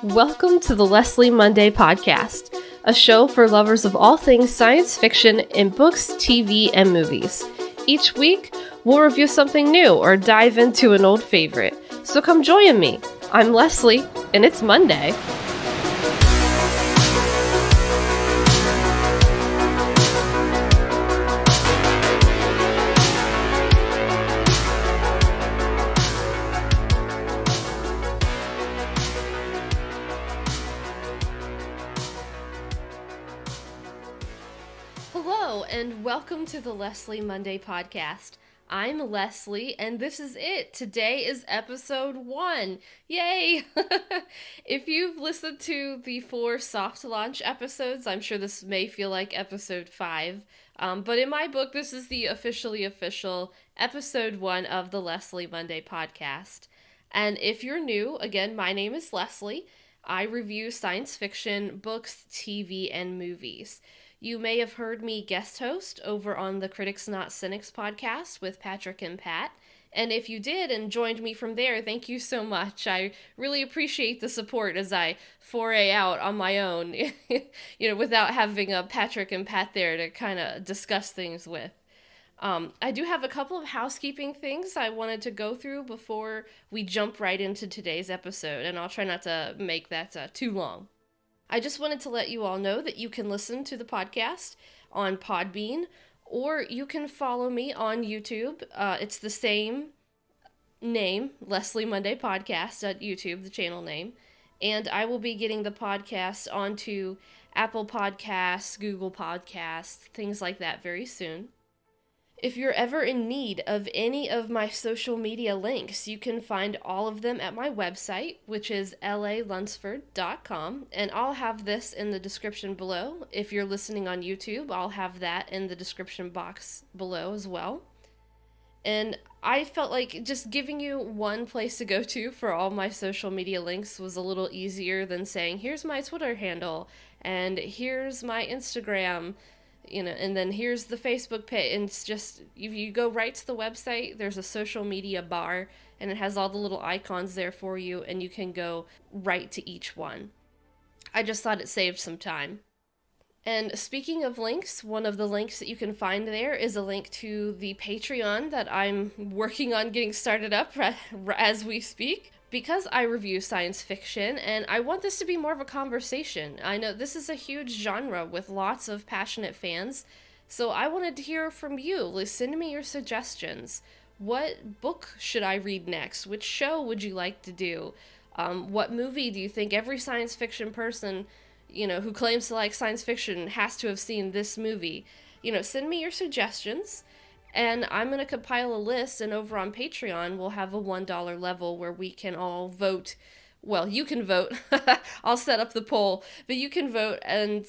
Welcome to the Leslie Monday Podcast, a show for lovers of all things science fiction in books, TV, and movies. Each week, we'll review something new or dive into an old favorite. So come join me. I'm Leslie, and it's Monday. Hello, and welcome to the Leslie Monday Podcast. I'm Leslie, and this is it. Today is episode 1. Yay! If you've listened to the 4 soft launch episodes, I'm sure this may feel like episode 5. But in my book, this is the officially official episode 1 of the Leslie Monday Podcast. And if you're new, again, my name is Leslie. I review science fiction, books, TV, and movies. You may have heard me guest host over on the Critics Not Cynics podcast with Patrick and Pat. And if you did and joined me from there, thank you so much. I really appreciate the support as I foray out on my own, without having Patrick and Pat there to kind of discuss things with. I do have a couple of housekeeping things I wanted to go through before we jump right into today's episode, and I'll try not to make that too long. I just wanted to let you all know that you can listen to the podcast on Podbean, or you can follow me on YouTube. It's the same name, Leslie Monday Podcast at YouTube, the channel name. And I will be getting the podcast onto Apple Podcasts, Google Podcasts, things like that very soon. If you're ever in need of any of my social media links, you can find all of them at my website, which is lalunsford.com, and I'll have this in the description below. If you're listening on YouTube, I'll have that in the description box below as well. And I felt like just giving you one place to go to for all my social media links was a little easier than saying, here's my Twitter handle, and here's my Instagram, and then here's the Facebook page, and it's just, if you go right to the website, there's a social media bar, and it has all the little icons there for you, and you can go right to each one. I just thought it saved some time. And speaking of links, one of the links that you can find there is a link to the Patreon that I'm working on getting started up as we speak. Because I review science fiction, and I want this to be more of a conversation. I know this is a huge genre with lots of passionate fans, so I wanted to hear from you. Send me your suggestions. What book should I read next? Which show would you like to do? What movie do you think every science fiction person, who claims to like science fiction has to have seen this movie? Send me your suggestions. And I'm going to compile a list, and over on Patreon, we'll have a $1 level where we can all vote. Well, you can vote. I'll set up the poll, but you can vote and,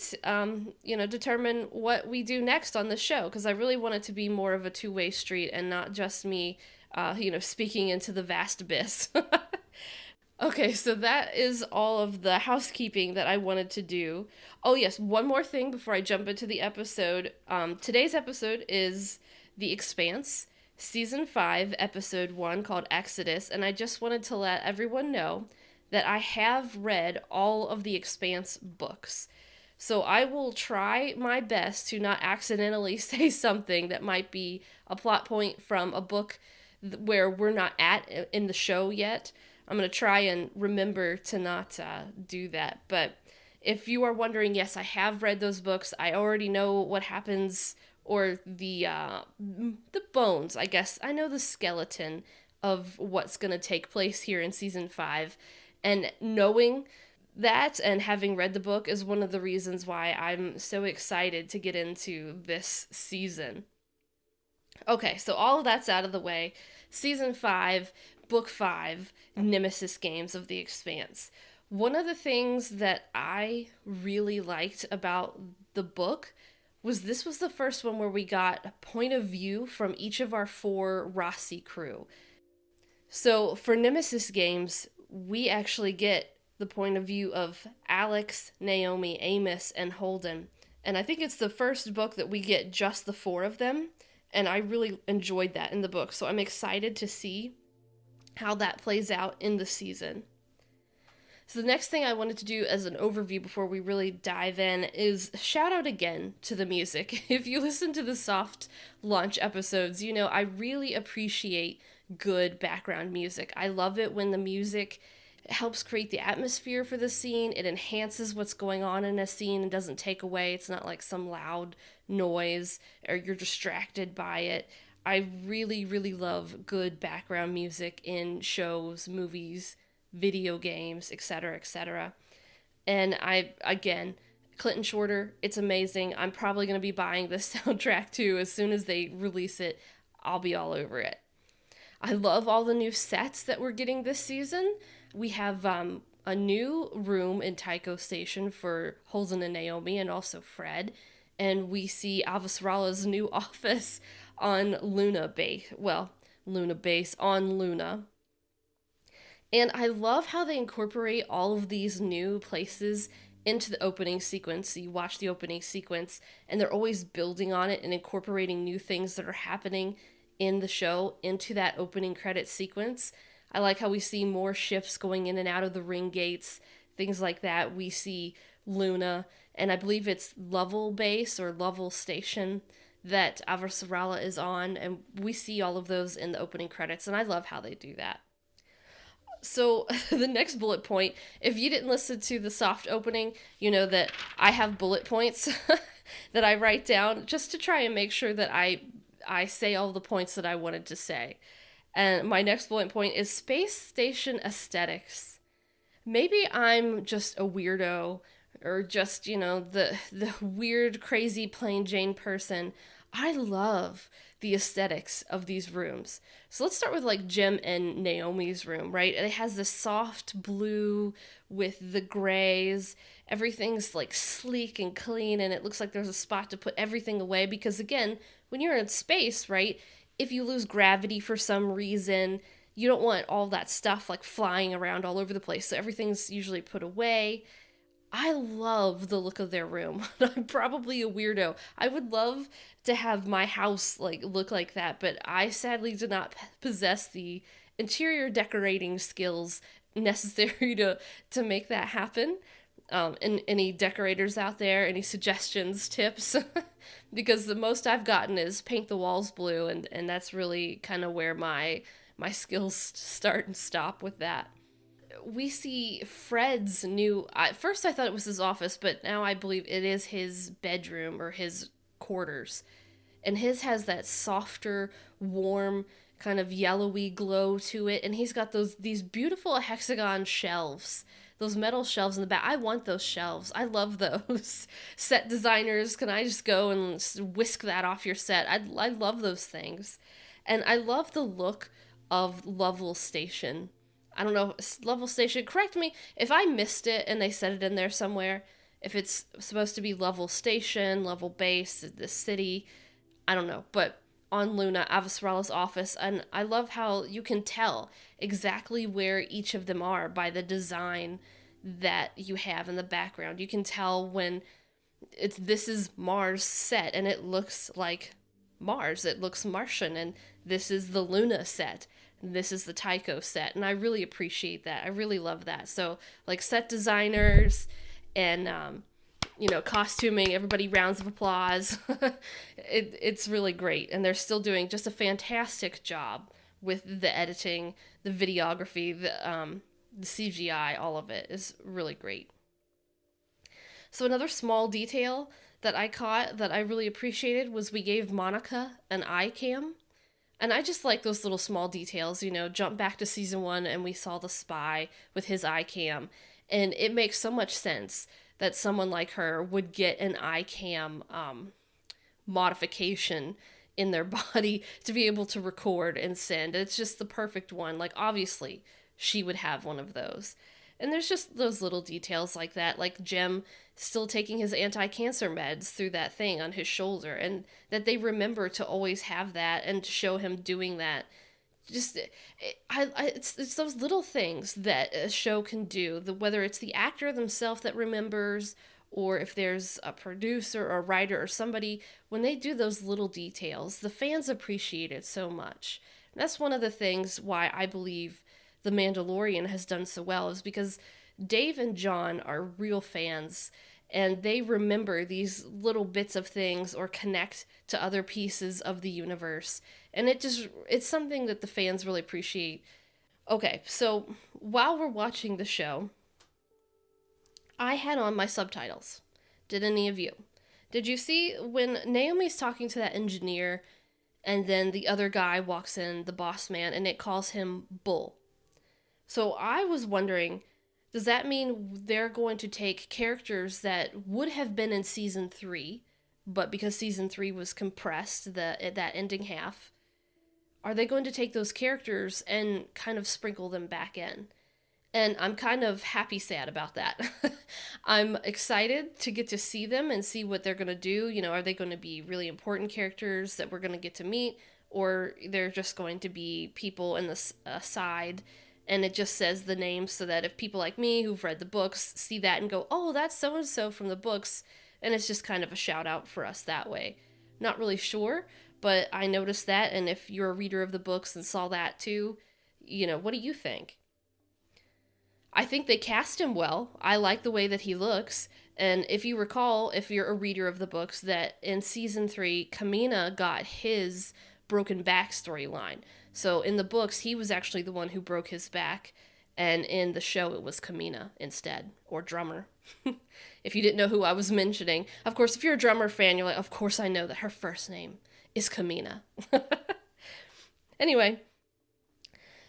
determine what we do next on the show, because I really want it to be more of a two-way street and not just me, speaking into the vast abyss. Okay, so that is all of the housekeeping that I wanted to do. Oh, yes, one more thing before I jump into the episode. Today's episode is The Expanse, Season 5, Episode 1, called Exodus, and I just wanted to let everyone know that I have read all of the Expanse books. So I will try my best to not accidentally say something that might be a plot point from a book where we're not at in the show yet. I'm going to try and remember to not do that. But if you are wondering, yes, I have read those books. I already know what happens, or the bones, I guess. I know the skeleton of what's going to take place here in Season 5. And knowing that and having read the book is one of the reasons why I'm so excited to get into this season. Okay, so all of that's out of the way. Season 5, Book 5, Nemesis Games of the Expanse. One of the things that I really liked about the book was this was the first one where we got a point of view from each of our 4 Rossi crew. So for Nemesis Games, we actually get the point of view of Alex, Naomi, Amos, and Holden. And I think it's the first book that we get just the 4 of them, and I really enjoyed that in the book. So I'm excited to see how that plays out in the season. So the next thing I wanted to do as an overview before we really dive in is shout out again to the music. If you listen to the soft launch episodes, you know I really appreciate good background music. I love it when the music helps create the atmosphere for the scene. It enhances what's going on in a scene and doesn't take away. It's not like some loud noise or you're distracted by it. I really, really love good background music in shows, movies, video games, etc., etc. And again, Clinton Shorter, it's amazing. I'm probably going to be buying this soundtrack too. As soon as they release it, I'll be all over it. I love all the new sets that we're getting this season. We have a new room in Tycho Station for Holden and Naomi and also Fred. And we see Avasarala's new office on Luna Base. Well, Luna Base on Luna. And I love how they incorporate all of these new places into the opening sequence. So you watch the opening sequence, and they're always building on it and incorporating new things that are happening in the show into that opening credit sequence. I like how we see more ships going in and out of the ring gates, things like that. We see Luna, and I believe it's Lovell Base or Lovell Station that Avasarala is on, and we see all of those in the opening credits, and I love how they do that. So the next bullet point, if you didn't listen to the soft opening, you know that I have bullet points that I write down just to try and make sure that I say all the points that I wanted to say. And my next bullet point is space station aesthetics. Maybe I'm just a weirdo or just, you know, the weird, crazy, plain Jane person. I love the aesthetics of these rooms. So let's start with like Jim and Naomi's room, right? And it has this soft blue with the grays. Everything's like sleek and clean, and it looks like there's a spot to put everything away because again, when you're in space, right? If you lose gravity for some reason, you don't want all that stuff like flying around all over the place. So everything's usually put away. I love the look of their room. I'm probably a weirdo. I would love to have my house like look like that, but I sadly do not possess the interior decorating skills necessary to make that happen. And any decorators out there, any suggestions, tips? Because the most I've gotten is paint the walls blue, and that's really kind of where my skills start and stop with that. We see Fred's new, at first I thought it was his office, but now I believe it is his bedroom or his quarters. And his has that softer, warm, kind of yellowy glow to it. And he's got these beautiful hexagon shelves, those metal shelves in the back. I want those shelves. I love those. Set designers, can I just go and whisk that off your set? I love those things. And I love the look of Lovell Station. I don't know, Lovell Station, correct me if I missed it and they said it in there somewhere. If it's supposed to be Lovell Station, Lovell Base, the city, I don't know. But on Luna, Avasarala's office, and I love how you can tell exactly where each of them are by the design that you have in the background. You can tell when this is Mars set and it looks like Mars, it looks Martian, and this is the Luna set. This is the Tycho set, and I really appreciate that. I really love that. So, like, set designers and, costuming, everybody rounds of applause. It's really great, and they're still doing just a fantastic job with the editing, the videography, the CGI, all of it is really great. So another small detail that I caught that I really appreciated was we gave Monica an eye cam. And I just like those little small details, jump back to season 1 and we saw the spy with his eye cam. And it makes so much sense that someone like her would get an eye cam modification in their body to be able to record and send. It's just the perfect one. Like, obviously, she would have one of those. And there's just those little details like that, like Jim still taking his anti-cancer meds through that thing on his shoulder, and that they remember to always have that and to show him doing that. Just, it's those little things that a show can do, whether it's the actor themselves that remembers, or if there's a producer or a writer or somebody, when they do those little details, the fans appreciate it so much. And that's one of the things why I believe The Mandalorian has done so well, is because Dave and John are real fans, and they remember these little bits of things or connect to other pieces of the universe. And it's something that the fans really appreciate. Okay, so while we're watching the show, I had on my subtitles. Did any of you? Did you see when Naomi's talking to that engineer and then the other guy walks in, the boss man, and it calls him Bull? So I was wondering, does that mean they're going to take characters that would have been in season 3, but because season 3 was compressed, that ending half, are they going to take those characters and kind of sprinkle them back in? And I'm kind of happy sad about that. I'm excited to get to see them and see what they're going to do. Are they going to be really important characters that we're going to get to meet? Or they're just going to be people in the side, and it just says the names so that if people like me who've read the books see that and go, oh, that's so-and-so from the books, and it's just kind of a shout out for us that way. Not really sure, but I noticed that, and if you're a reader of the books and saw that too, what do you think? I think they cast him well. I like the way that he looks. And if you recall, if you're a reader of the books, that in season 3, Kamina got his broken back storyline. So in the books, he was actually the one who broke his back. And in the show, it was Kamina instead, or Drummer. If you didn't know who I was mentioning. Of course, if you're a Drummer fan, you're like, of course I know that her first name is Kamina. Anyway,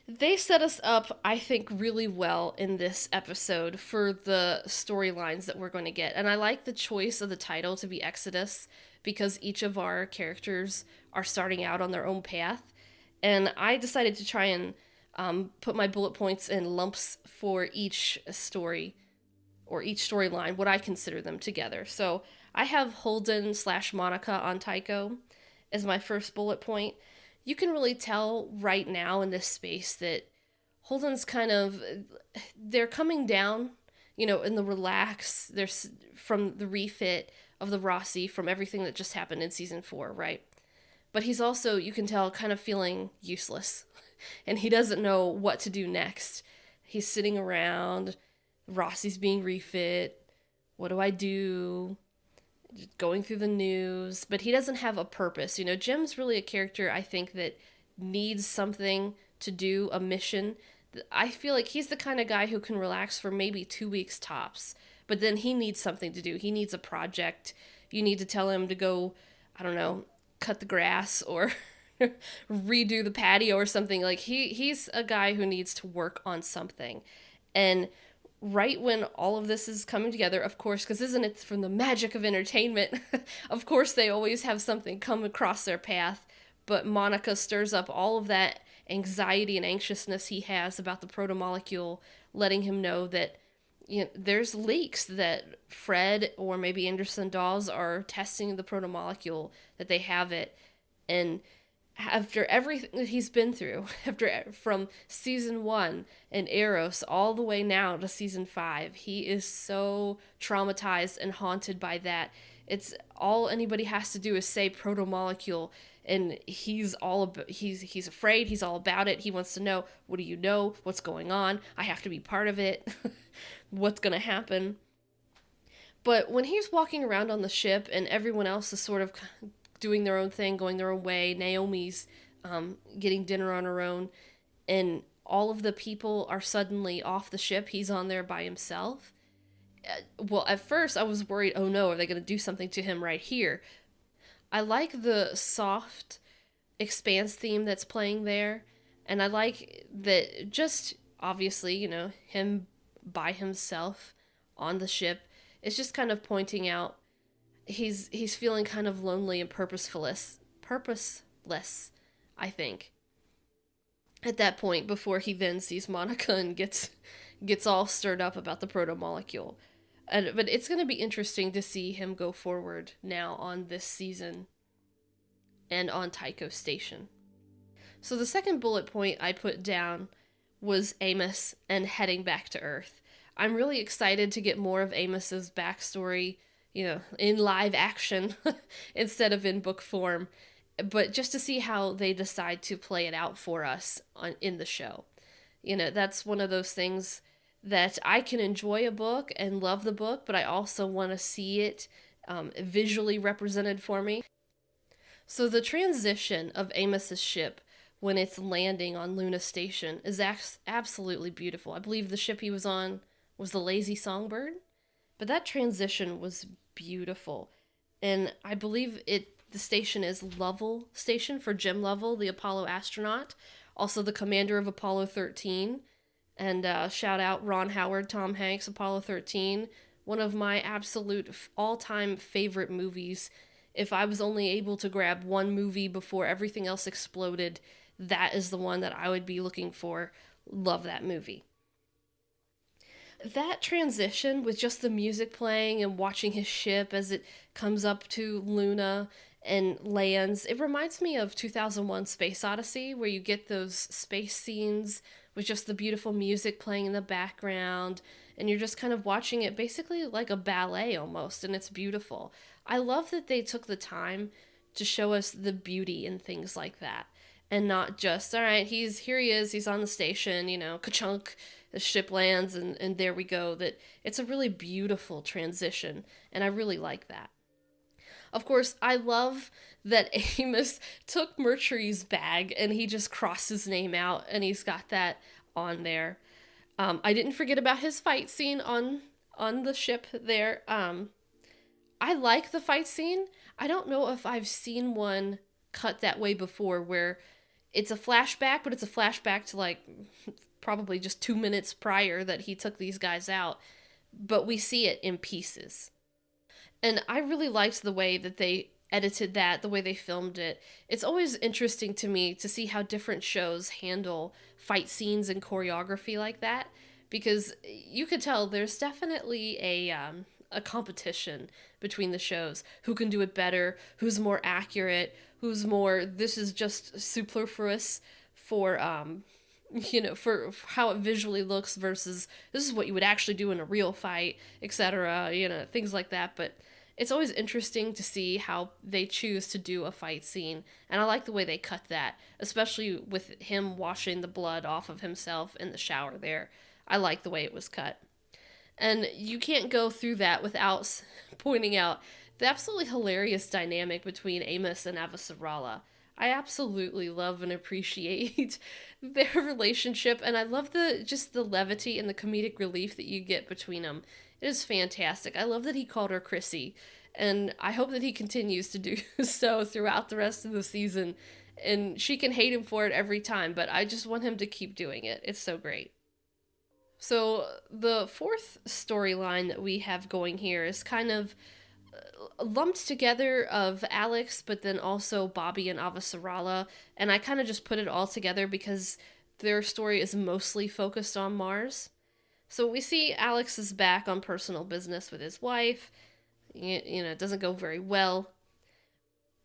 they set us up, I think, really well in this episode for the storylines that we're going to get. And I like the choice of the title to be Exodus because each of our characters are starting out on their own path. And I decided to try and put my bullet points in lumps for each story or each storyline, what I consider them together. So I have Holden/Monica on Tycho as my first bullet point. You can really tell right now in this space that Holden's they're coming down, in the relax. There's from the refit of the Rossi, from everything that just happened in season 4, right? But he's also, you can tell, kind of feeling useless. And he doesn't know what to do next. He's sitting around, Rossi's being refit. What do I do? Going through the news, but he doesn't have a purpose. Jim's really a character, I think, that needs something to do, a mission. I feel like he's the kind of guy who can relax for maybe 2 weeks tops, but then he needs something to do. He needs a project. You need to tell him to go, I don't know, cut the grass or redo the patio or something. Like he's a guy who needs to work on something. And right when all of this is coming together, of course, because isn't it from the magic of entertainment? Of course, they always have something come across their path, but Monica stirs up all of that anxiety and anxiousness he has about the protomolecule, letting him know that there's leaks that Fred or maybe Anderson Dawes are testing the protomolecule, that they have it. And after everything that he's been through, from season 1 and Eros all the way now to season 5, he is so traumatized and haunted by that. It's all anybody has to do is say protomolecule, and he's afraid. He's all about it. He wants to know, what do you know? What's going on? I have to be part of it. What's gonna happen? But when he's walking around on the ship and everyone else is sort of doing their own thing, going their own way. Naomi's getting dinner on her own, and all of the people are suddenly off the ship. He's on there by himself. Well, at first I was worried, oh no, are they going to do something to him right here? I like the soft Expanse theme that's playing there, and I like that just, obviously, him by himself on the ship. It's just kind of pointing out he's feeling kind of lonely and purposeless, I think, at that point, before he then sees Monica and gets all stirred up about the protomolecule. But it's going to be interesting to see him go forward now on this season and on Tycho Station. So the second bullet point I put down was Amos and heading back to Earth. I'm really excited to get more of Amos's backstory, in live action instead of in book form, but just to see how they decide to play it out for us in the show. That's one of those things that I can enjoy a book and love the book, but I also want to see it visually represented for me. So the transition of Amos's ship when it's landing on Luna Station is absolutely beautiful. I believe the ship he was on was the Lazy Songbird, but that transition was beautiful. And I believe the station is Lovell Station for Jim Lovell, the Apollo astronaut, also the commander of Apollo 13. And shout out Ron Howard, Tom Hanks, Apollo 13. One of my absolute all-time favorite movies. If I was only able to grab one movie before everything else exploded, that is the one that I would be looking for. Love that movie. That transition with just the music playing and watching his ship as it comes up to Luna and lands, it reminds me of 2001 Space Odyssey, where you get those space scenes with just the beautiful music playing in the background, and you're just kind of watching it basically like a ballet almost, and it's beautiful. I love that they took the time to show us the beauty in things like that, and not just, all right, here he is, he's on the station, ka-chunk, the ship lands, and there we go. That it's a really beautiful transition, and I really like that. Of course, I love that Amos took Mercury's bag and he just crossed his name out, and he's got that on there. I didn't forget about his fight scene on the ship there. I like the fight scene. I don't know if I've seen one cut that way before, where it's a flashback, but it's a flashback to like probably just 2 minutes prior that he took these guys out, but we see it in pieces. And I really liked the way that they edited that, the way they filmed it. It's always interesting to me to see how different shows handle fight scenes and choreography like that, because you could tell there's definitely a competition between the shows. Who can do it better? Who's more accurate? Who's more, this is just superfluous for for how it visually looks versus this is what you would actually do in a real fight, etc., things like that. But it's always interesting to see how they choose to do a fight scene, and I like the way they cut that, especially with him washing the blood off of himself in the shower there. I like the way it was cut. And you can't go through that without pointing out the absolutely hilarious dynamic between Amos and Avasarala. I absolutely love and appreciate their relationship, and I love the levity and the comedic relief that you get between them. It is fantastic. I love that he called her Chrissy, and I hope that he continues to do so throughout the rest of the season. And she can hate him for it every time, but I just want him to keep doing it. It's so great. So the fourth storyline that we have going here is kind of lumped together of Alex, but then also Bobby and Avasarala, and I kind of just put it all together because their story is mostly focused on Mars. So we see Alex is back on personal business with his wife. It doesn't go very well,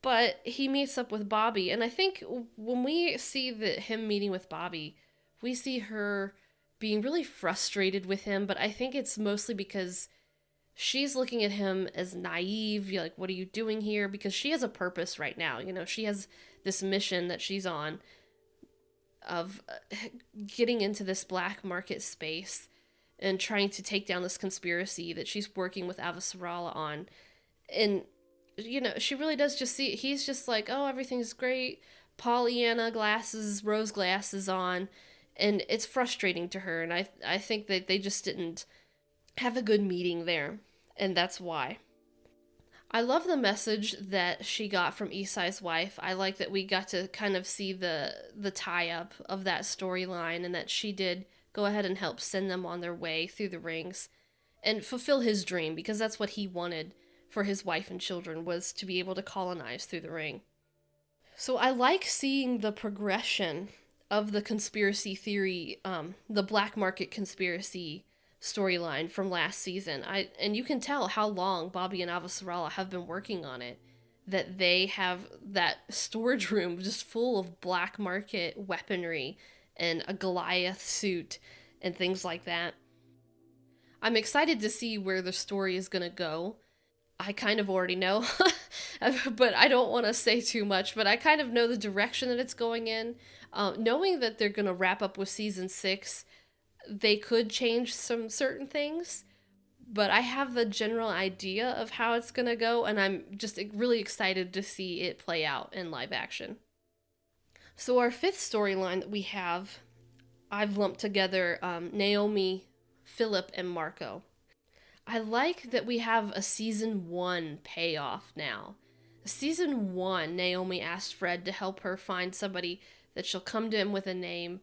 but he meets up with Bobby, and I think when we see him meeting with Bobby, we see her being really frustrated with him, but I think it's mostly because she's looking at him as naive. You're like, what are you doing here? Because she has a purpose right now. She has this mission that she's on of getting into this black market space and trying to take down this conspiracy that she's working with Avasarala on. And, she really does just see, he's just like, oh, everything's great. Pollyanna glasses, rose glasses on. And it's frustrating to her. And I think that they just didn't have a good meeting there. And that's why. I love the message that she got from Isai's wife. I like that we got to kind of see the tie-up of that storyline, and that she did go ahead and help send them on their way through the rings and fulfill his dream, because that's what he wanted for his wife and children, was to be able to colonize through the ring. So I like seeing the progression of the conspiracy theory, the black market conspiracy storyline from last season. And you can tell how long Bobby and Avasarala have been working on it, that they have that storage room just full of black market weaponry and a Goliath suit and things like that. I'm excited to see where the story is going to go. I kind of already know, but I don't want to say too much, but I kind of know the direction that it's going in. Knowing that they're going to wrap up with season 6, they could change some certain things, but I have the general idea of how it's going to go, and I'm just really excited to see it play out in live action. So, our fifth storyline that we have, I've lumped together Naomi, Philip, and Marco. I like that we have a season 1 payoff now. Season 1, Naomi asked Fred to help her find somebody that she'll come to him with a name.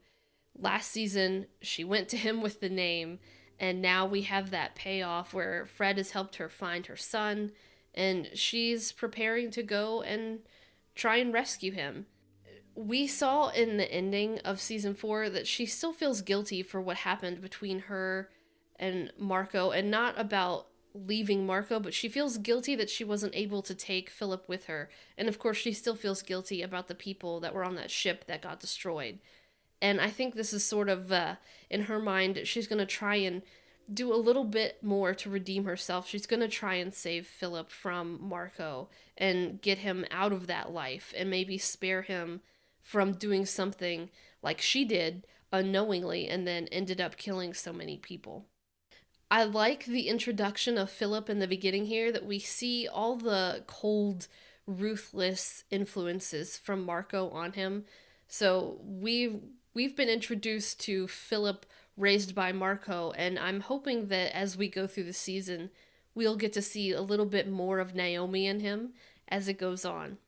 Last season, she went to him with the name, and now we have that payoff where Fred has helped her find her son, and she's preparing to go and try and rescue him. We saw in the ending of season 4 that she still feels guilty for what happened between her and Marco, and not about leaving Marco, but she feels guilty that she wasn't able to take Philip with her. And of course, she still feels guilty about the people that were on that ship that got destroyed. And I think this is sort of, in her mind, she's going to try and do a little bit more to redeem herself. She's going to try and save Philip from Marco and get him out of that life and maybe spare him from doing something like she did unknowingly and then ended up killing so many people. I like the introduction of Philip in the beginning here, that we see all the cold, ruthless influences from Marco on him. So we've been introduced to Philip raised by Marco, and I'm hoping that as we go through the season, we'll get to see a little bit more of Naomi in him as it goes on.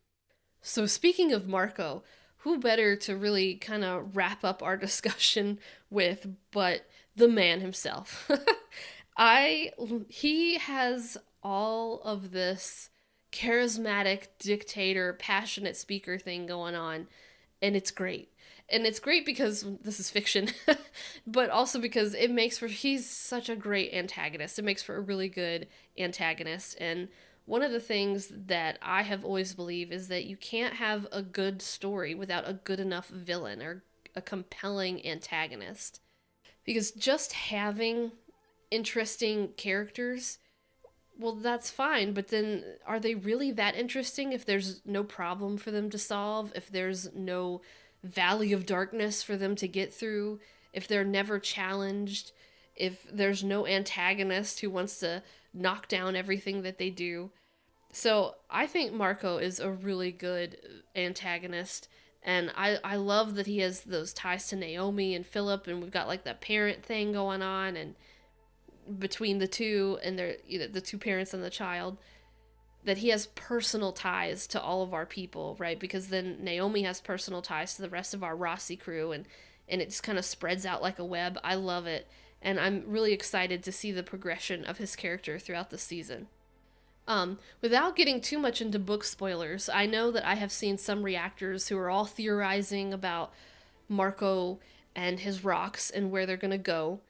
So speaking of Marco, who better to really kind of wrap up our discussion with but the man himself. He has all of this charismatic dictator, passionate speaker thing going on, and it's great. And it's great because this is fiction, but also because he's such a great antagonist. It makes for a really good antagonist. And one of the things that I have always believed is that you can't have a good story without a good enough villain or a compelling antagonist. Because just having interesting characters, well, that's fine, but then are they really that interesting if there's no problem for them to solve, if there's no valley of darkness for them to get through, if they're never challenged, if there's no antagonist who wants to knock down everything that they do? So I think Marco is a really good antagonist, and I love that he has those ties to Naomi and Philip, and we've got like that parent thing going on, and between the two, and their, the two parents and the child, that he has personal ties to all of our people, right? Because then Naomi has personal ties to the rest of our Rossi crew, and it just kind of spreads out like a web. I love it, and I'm really excited to see the progression of his character throughout the season. Without getting too much into book spoilers, I know that I have seen some reactors who are all theorizing about Marco and his rocks and where they're going to go.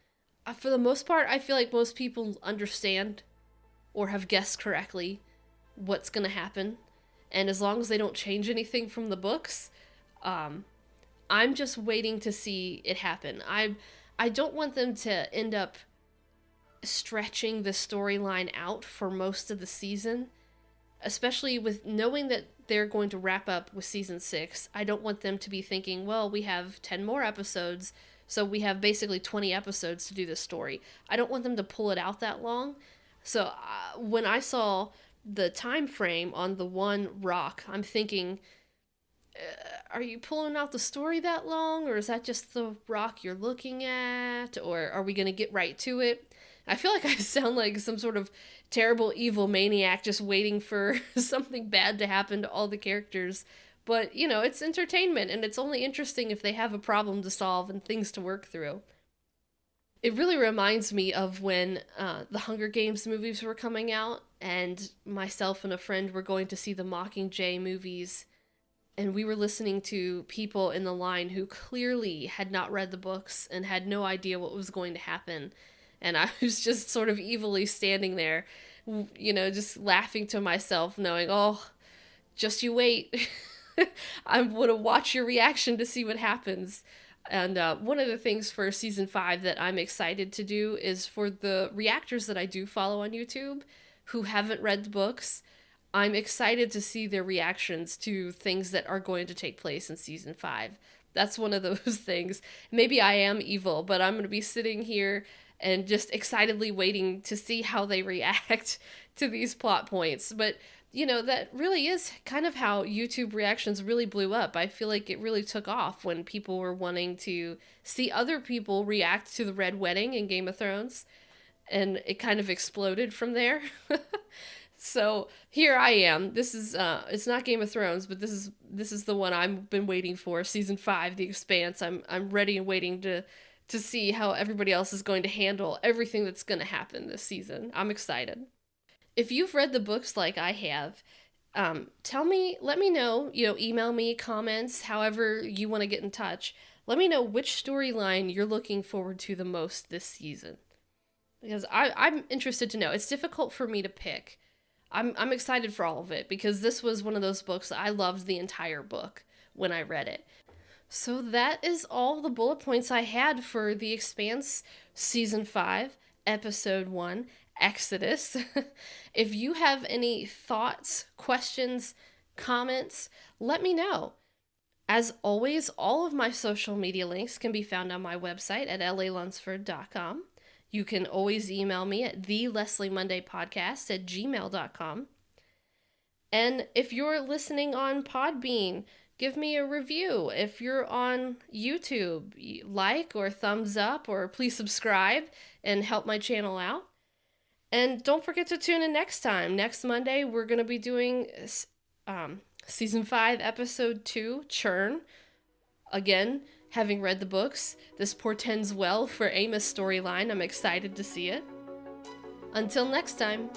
For the most part, I feel like most people understand or have guessed correctly what's going to happen. And as long as they don't change anything from the books, I'm just waiting to see it happen. I don't want them to end up stretching the storyline out for most of the season, especially with knowing that they're going to wrap up with season 6. I don't want them to be thinking, well, we have 10 more episodes, so we have basically 20 episodes to do this story. I don't want them to pull it out that long. So when I saw the time frame on the one rock, I'm thinking, are you pulling out the story that long, or is that just the rock you're looking at, or are we going to get right to it? I feel like I sound like some sort of terrible evil maniac just waiting for something bad to happen to all the characters. But, it's entertainment, and it's only interesting if they have a problem to solve and things to work through. It really reminds me of when the Hunger Games movies were coming out, and myself and a friend were going to see the Mockingjay movies, and we were listening to people in the line who clearly had not read the books and had no idea what was going to happen. And I was just sort of evilly standing there, just laughing to myself, knowing, oh, just you wait. I'm going to watch your reaction to see what happens. And one of the things for season 5 that I'm excited to do is for the reactors that I do follow on YouTube who haven't read the books, I'm excited to see their reactions to things that are going to take place in season 5. That's one of those things. Maybe I am evil, but I'm going to be sitting here and just excitedly waiting to see how they react to these plot points. But, that really is kind of how YouTube reactions really blew up. I feel like it really took off when people were wanting to see other people react to the Red Wedding in Game of Thrones, and it kind of exploded from there. So here I am. This is it's not Game of Thrones, but this is the one I've been waiting for, season 5, The Expanse. I'm ready and waiting to see how everybody else is going to handle everything that's going to happen this season. I'm excited. If you've read the books like I have, let me know, email me, comments, however you want to get in touch. Let me know which storyline you're looking forward to the most this season. Because I'm interested to know. It's difficult for me to pick. I'm excited for all of it because this was one of those books that I loved the entire book when I read it. So that is all the bullet points I had for The Expanse Season 5, Episode 1, Exodus. If you have any thoughts, questions, comments, let me know. As always, all of my social media links can be found on my website at lalunsford.com. You can always email me at thelesliemondaypodcast@gmail.com. And if you're listening on Podbean, give me a review. If you're on YouTube, like or thumbs up, or please subscribe and help my channel out. And don't forget to tune in next time. Next Monday, we're going to be doing Season 5, Episode 2, Churn. Again, having read the books, this portends well for Amos' storyline. I'm excited to see it. Until next time.